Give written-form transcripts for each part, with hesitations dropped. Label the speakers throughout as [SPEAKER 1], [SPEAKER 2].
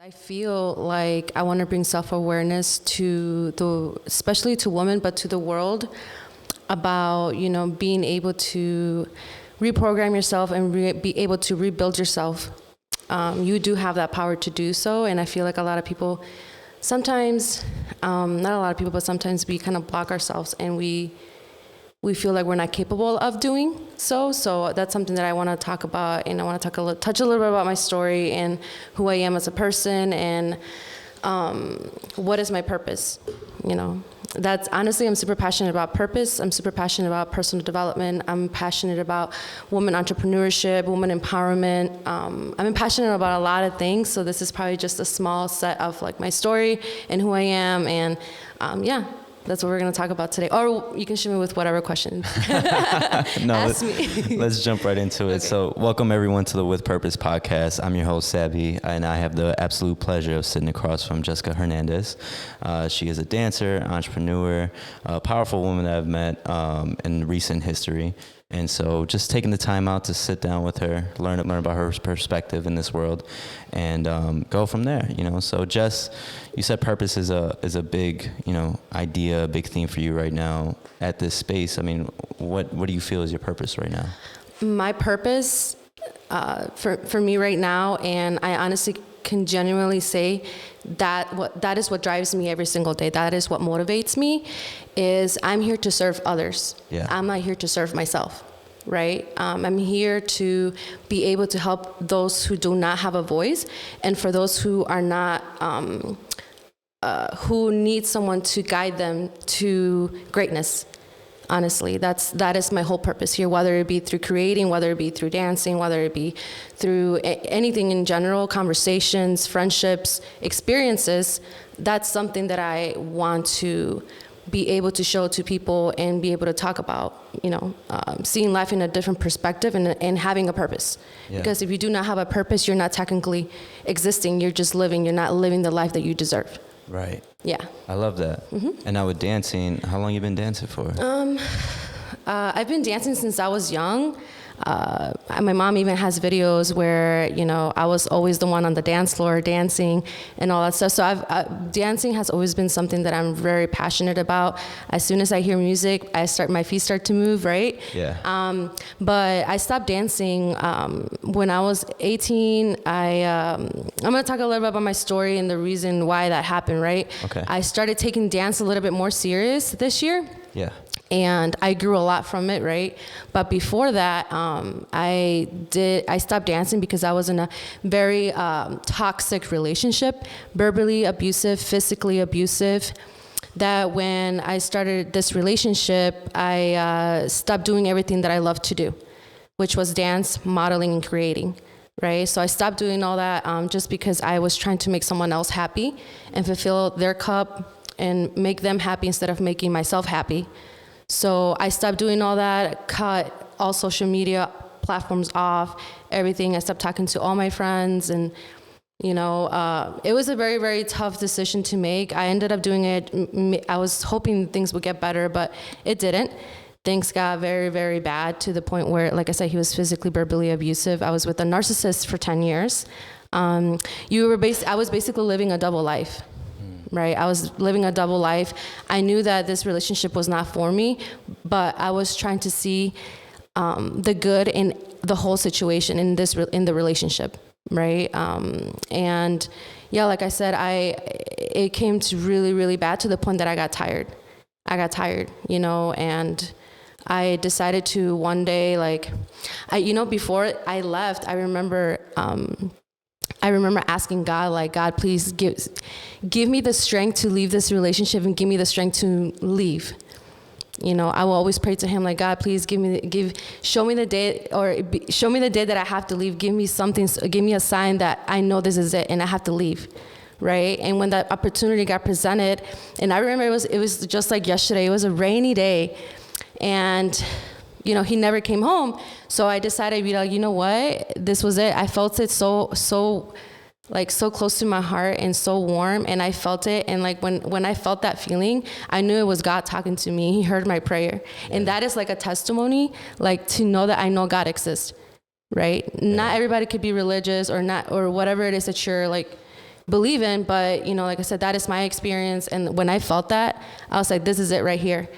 [SPEAKER 1] I feel like I want to bring self-awareness especially to women, but to the world about, being able to reprogram yourself and be able to rebuild yourself. You do have that power to do so. And I feel like a lot of people sometimes, not a lot of people, but sometimes we kind of block ourselves and we feel like we're not capable of doing so. So that's something that I want to talk about, and I want to touch a little bit about my story and who I am as a person, and what is my purpose. That's honestly, I'm super passionate about purpose. I'm super passionate about personal development. I'm passionate about women entrepreneurship, women empowerment. I'm passionate about a lot of things. So this is probably just a small set of like my story and who I am, and that's what we're going to talk about today. Or you can shoot me with whatever questions. Ask me.
[SPEAKER 2] Let's jump right into it. Okay. So welcome everyone to the With Purpose podcast. I'm your host, Savvy, and I have the absolute pleasure of sitting across from Jessica Hernandez. She is a dancer, entrepreneur, a powerful woman that I've met in recent history. And so just taking the time out to sit down with her, learn about her perspective in this world, and go from there. So Jess, you said purpose is a big, idea, a big theme for you right now at this space. I mean, what do you feel is your purpose right now?
[SPEAKER 1] My purpose for me right now, and I honestly can genuinely say that is what drives me every single day. That is what motivates me, is I'm here to serve others.
[SPEAKER 2] Yeah.
[SPEAKER 1] I'm not here to serve myself, right? I'm here to be able to help those who do not have a voice, and for those who are not, who need someone to guide them to greatness. Honestly, that is my whole purpose here, whether it be through creating, whether it be through dancing, whether it be through anything in general, conversations, friendships, experiences. That's something that I want to be able to show to people and be able to talk about, seeing life in a different perspective and having a purpose. Yeah. Because if you do not have a purpose, you're not technically existing, you're just living, you're not living the life that you deserve.
[SPEAKER 2] Right.
[SPEAKER 1] Yeah.
[SPEAKER 2] I love that. Mm-hmm. And now with dancing, how long you been dancing for?
[SPEAKER 1] I've been dancing since I was young. My mom even has videos where, I was always the one on the dance floor dancing and all that stuff. So dancing has always been something that I'm very passionate about. As soon as I hear music, my feet start to move, right?
[SPEAKER 2] Yeah.
[SPEAKER 1] But I stopped dancing when I was 18. I'm going to talk a little bit about my story and the reason why that happened, right?
[SPEAKER 2] Okay. I
[SPEAKER 1] started taking dance a little bit more serious this year.
[SPEAKER 2] Yeah.
[SPEAKER 1] And I grew a lot from it, right? But before that, I stopped dancing because I was in a very toxic relationship, verbally abusive, physically abusive. That when I started this relationship, I stopped doing everything that I loved to do, which was dance, modeling, and creating. Right? So I stopped doing all that just because I was trying to make someone else happy and fulfill their cup and make them happy instead of making myself happy. So I stopped doing all that, cut all social media platforms off, everything. I stopped talking to all my friends, and it was a very, very tough decision to make. I ended up doing it. I was hoping things would get better, but it didn't. Things got very, very bad to the point where, like I said, he was physically, verbally abusive. I was with a narcissist for 10 years. I was basically living a double life. Right? I was living a double life. I knew that this relationship was not for me, but I was trying to see the good in the whole situation in the relationship, right? And yeah, like I said, it came to really, really bad to the point that I got tired, and I decided to one day, before I left, I remember asking God, God, please give me the strength to leave this relationship and give me the strength to leave. I will always pray to him, God, please show me the day that I have to leave. Give me something, give me a sign that I know this is it and I have to leave. Right? And when that opportunity got presented, and I remember it was just like yesterday, it was a rainy day, and he never came home. So I decided, you know what? This was it. I felt it so close to my heart and so warm. And I felt it. And when I felt that feeling, I knew it was God talking to me. He heard my prayer. Yeah. And that is like a testimony, to know that I know God exists, right? Yeah. Not everybody could be religious or not, or whatever it is that you're believe in. But, like I said, that is my experience. And when I felt that, I was like, this is it right here.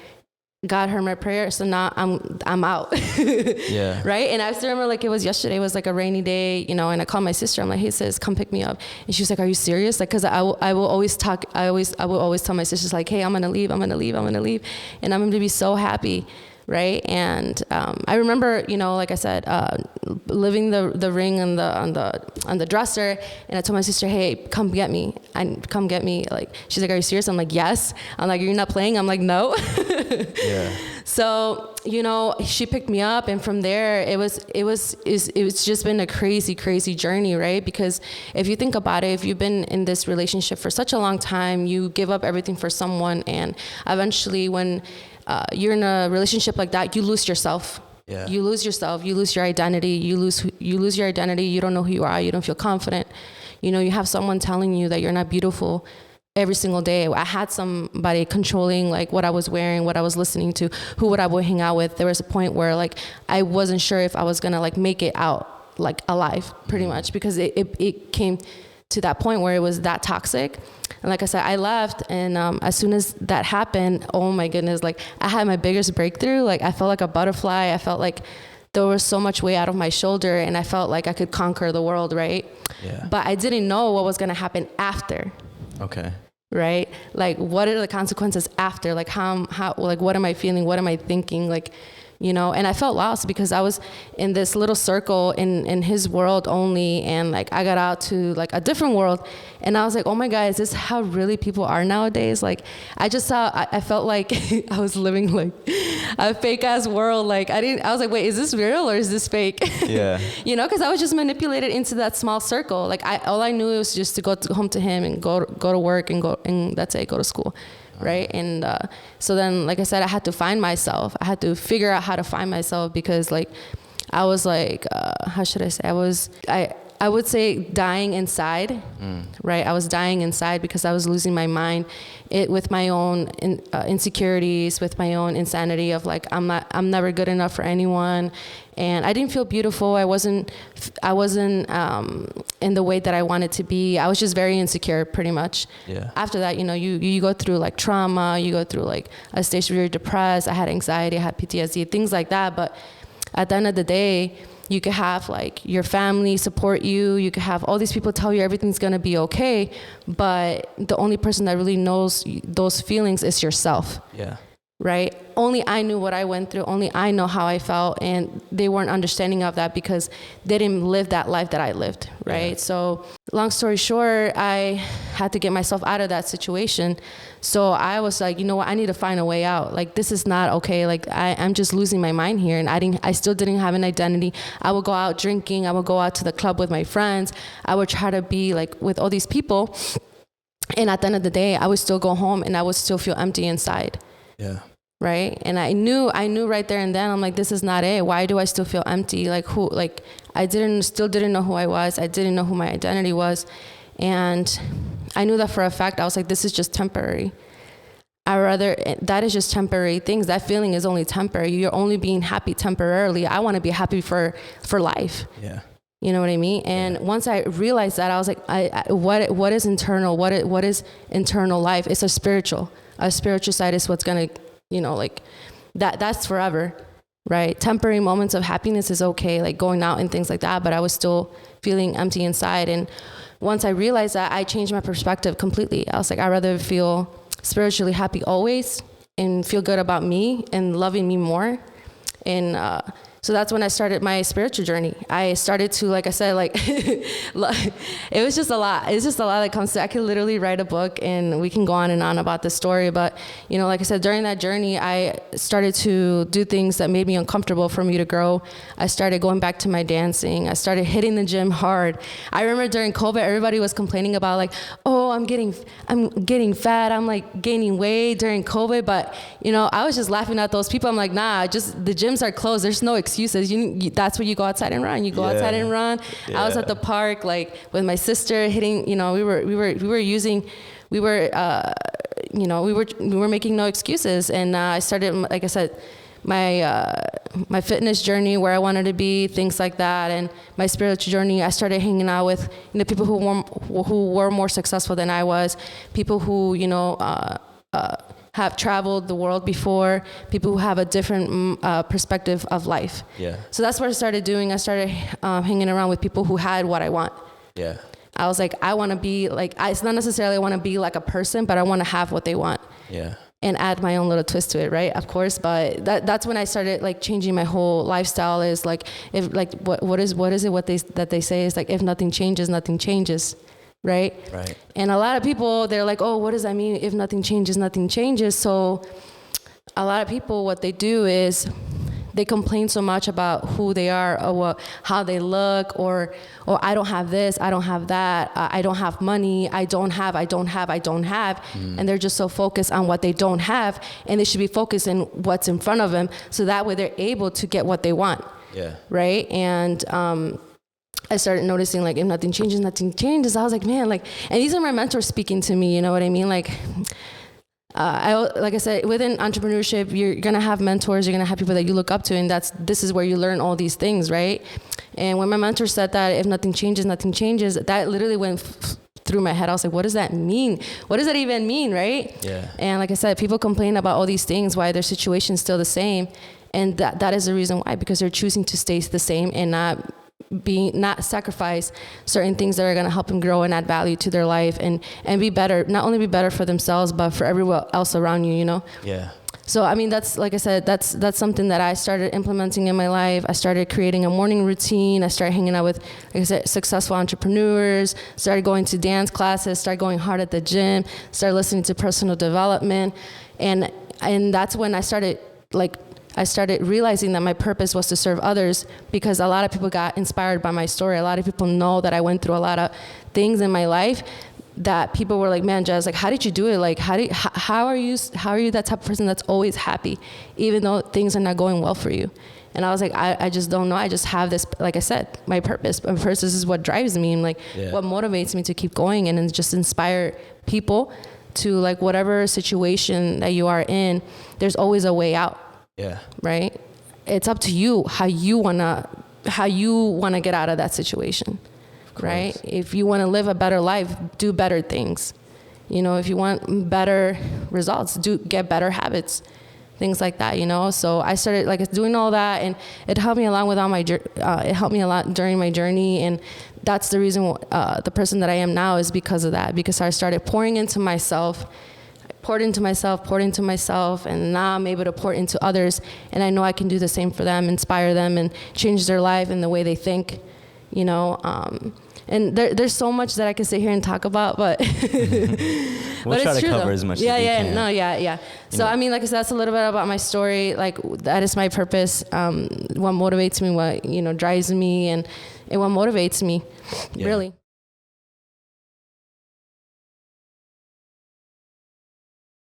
[SPEAKER 1] God heard my prayer, so now I'm out.
[SPEAKER 2] Yeah.
[SPEAKER 1] Right? And I still remember like it was yesterday. It was like a rainy day, and I called my sister. I'm like, hey sis, come pick me up. And she was like, are you serious? Like, cause I will always talk. I will always tell my sisters like, hey, I'm gonna leave, and I'm gonna be so happy. Right. And I remember, like I said, living the ring on the dresser, and I told my sister, hey, come get me. Like, she's like, are you serious? I'm like, yes. I'm like, you're not playing? I'm like, no.
[SPEAKER 2] Yeah.
[SPEAKER 1] So, she picked me up, and from there it's just been a crazy journey, right? Because if you think about it, if you've been in this relationship for such a long time, you give up everything for someone, and eventually when you're in a relationship like that, you lose yourself.
[SPEAKER 2] Yeah.
[SPEAKER 1] You lose yourself. You lose your identity. You lose your identity. You don't know who you are. You don't feel confident. You have someone telling you that you're not beautiful every single day. I had somebody controlling like what I was wearing, what I was listening to, who would I hang out with. There was a point where like I wasn't sure if I was gonna like make it out like alive, pretty much, because it came to that point where it was that toxic. And like I said, I left, and as soon as that happened, oh my goodness, like I had my biggest breakthrough. Like I felt like a butterfly. I felt like there was so much weight out of my shoulder, and I felt like I could conquer the world, right?
[SPEAKER 2] Yeah.
[SPEAKER 1] But I didn't know what was gonna happen after.
[SPEAKER 2] Okay.
[SPEAKER 1] Right? Like, what are the consequences after? Like, how, like, what am I feeling? What am I thinking? Like, and I felt lost because I was in this little circle in his world only. And like, I got out to like a different world, and I was like, oh my God, is this how really people are nowadays? Like, I felt like I was living like a fake ass world. Like, I was like, wait, is this real or is this fake?
[SPEAKER 2] Yeah.
[SPEAKER 1] Cause I was just manipulated into that small circle. Like all I knew was just to go home to him and go to work and that's it, go to school. Right. And so then, like I said, I had to find myself. I had to figure out how to find myself, because like I was like, how should I say? I would say dying inside, right? I was dying inside because I was losing my mind with my own insecurities, with my own insanity of like, I'm never good enough for anyone. And I didn't feel beautiful. I wasn't in the way that I wanted to be. I was just very insecure, pretty much.
[SPEAKER 2] Yeah.
[SPEAKER 1] After that, you go through like trauma, you go through like a stage where you're depressed. I had anxiety, I had PTSD, things like that. But at the end of the day, you could have like your family support you. You could have all these people tell you everything's gonna be okay. But the only person that really knows those feelings is yourself.
[SPEAKER 2] Yeah.
[SPEAKER 1] Right? Only I knew what I went through. Only I know how I felt. And they weren't understanding of that because they didn't live that life that I lived. Right? Yeah. So long story short, I had to get myself out of that situation. So I was like, you know what? I need to find a way out. Like, this is not okay. Like, I'm just losing my mind here. And I still didn't have an identity. I would go out drinking. I would go out to the club with my friends. I would try to be like with all these people. And at the end of the day, I would still go home and I would still feel empty inside.
[SPEAKER 2] Yeah.
[SPEAKER 1] Right. And I knew right there and then, I'm like, this is not it. Why do I still feel empty? Like I still didn't know who I was. I didn't know who my identity was. And I knew that for a fact. I was like, this is just temporary. That is just temporary things. That feeling is only temporary. You're only being happy temporarily. I want to be happy for life.
[SPEAKER 2] Yeah.
[SPEAKER 1] You know what I mean? And once I realized that, I was like, what is internal? What is internal life? It's a spiritual side is what's going to, like that's forever, right? Temporary moments of happiness is okay, like going out and things like that, but I was still feeling empty inside. And once I realized that, I changed my perspective completely. I was like, I'd rather feel spiritually happy always and feel good about me and loving me more. And so that's when I started my spiritual journey. I started to, like I said, like, it was just a lot. It's just a lot that comes to, I could literally write a book and we can go on and on about this story. But, like I said, during that journey, I started to do things that made me uncomfortable for me to grow. I started going back to my dancing. I started hitting the gym hard. I remember during COVID, everybody was complaining about like, oh, I'm getting fat. I'm like gaining weight during COVID. But, I was just laughing at those people. I'm like, nah, just the gyms are closed. There's no excuses. That's where you go outside and run. You go outside and run. Yeah. I was at the park, like with my sister hitting, we were making no excuses. And I started, like I said, my fitness journey, where I wanted to be, things like that, and my spiritual journey. I started hanging out with people who were more successful than I was, people who have traveled the world before, people who have a different perspective of life.
[SPEAKER 2] Yeah.
[SPEAKER 1] So that's what I started doing. I started hanging around with people who had what I want.
[SPEAKER 2] Yeah.
[SPEAKER 1] I was like, I want to be like, it's not necessarily I want to be like a person, but I want to have what they want.
[SPEAKER 2] Yeah.
[SPEAKER 1] And add my own little twist to it, right? Of course, but that's when I started like changing my whole lifestyle. Is like, if like what is it that they say is like, if nothing changes, nothing changes. Right?
[SPEAKER 2] Right.
[SPEAKER 1] And a lot of people, they're like, oh, what does that mean? If nothing changes, nothing changes. So a lot of people, what they do is they complain so much about who they are, or how they look, or I don't have this, I don't have that, I don't have money, I don't have. And they're just so focused on what they don't have, and they should be focused on what's in front of them, so that way they're able to get what they want. Yeah. Right? And I started noticing, like, if nothing changes, nothing changes. I was like, man, like, and these are my mentors speaking to me, you know what I mean? Like I said, within entrepreneurship, you're going to have mentors, you're going to have people that you look up to, and this is where you learn all these things, right? And when my mentor said that, if nothing changes, nothing changes, that literally went through my head. I was like, what does that mean? What does that even mean, right? Yeah. And like I said, people complain about all these things, why their situation's still the same. And that is the reason why, because they're choosing to stay the same and not sacrifice certain things that are going to help them grow and add value to their life and be better, not only be better for themselves, but for everyone else around you, you know? Yeah. So, I mean, that's, like I said, that's something that I started implementing in my life. I started creating a morning routine. I started hanging out with, like I said, successful entrepreneurs, started going to dance classes, started going hard at the gym, started listening to personal development. And that's when I started realizing that my purpose was to serve others, because a lot of people got inspired by my story. A lot of people know that I went through a lot of things in my life that people were like, man, Jess, like, how did you do it? Like, how are you that type of person that's always happy, even though things are not going well for you? And I was like, I just don't know. I just have this, like I said, my purpose. My purpose is what drives me, and like what motivates me to keep going and just inspire people to, like, whatever situation that you are in, there's always a way out. Yeah. Right? It's up to you how you wanna get out of that situation. Right? If you wanna live a better life, do better things. You know, if you want better results, get better habits. Things like that, you know? So I started doing all that, and it helped me along with it helped me a lot during my journey, and that's the reason the person that I am now is because of that, because I started poured into myself, and now I'm able to pour into others, and I know I can do the same for them, inspire them, and change their life and the way they think, you know. And there's so much that I could sit here and talk about, but
[SPEAKER 2] we'll try to cover as much as we can.
[SPEAKER 1] So I mean, like I said, that's a little bit about my story. Like, that is my purpose. What motivates me, what drives me, and what motivates me, really.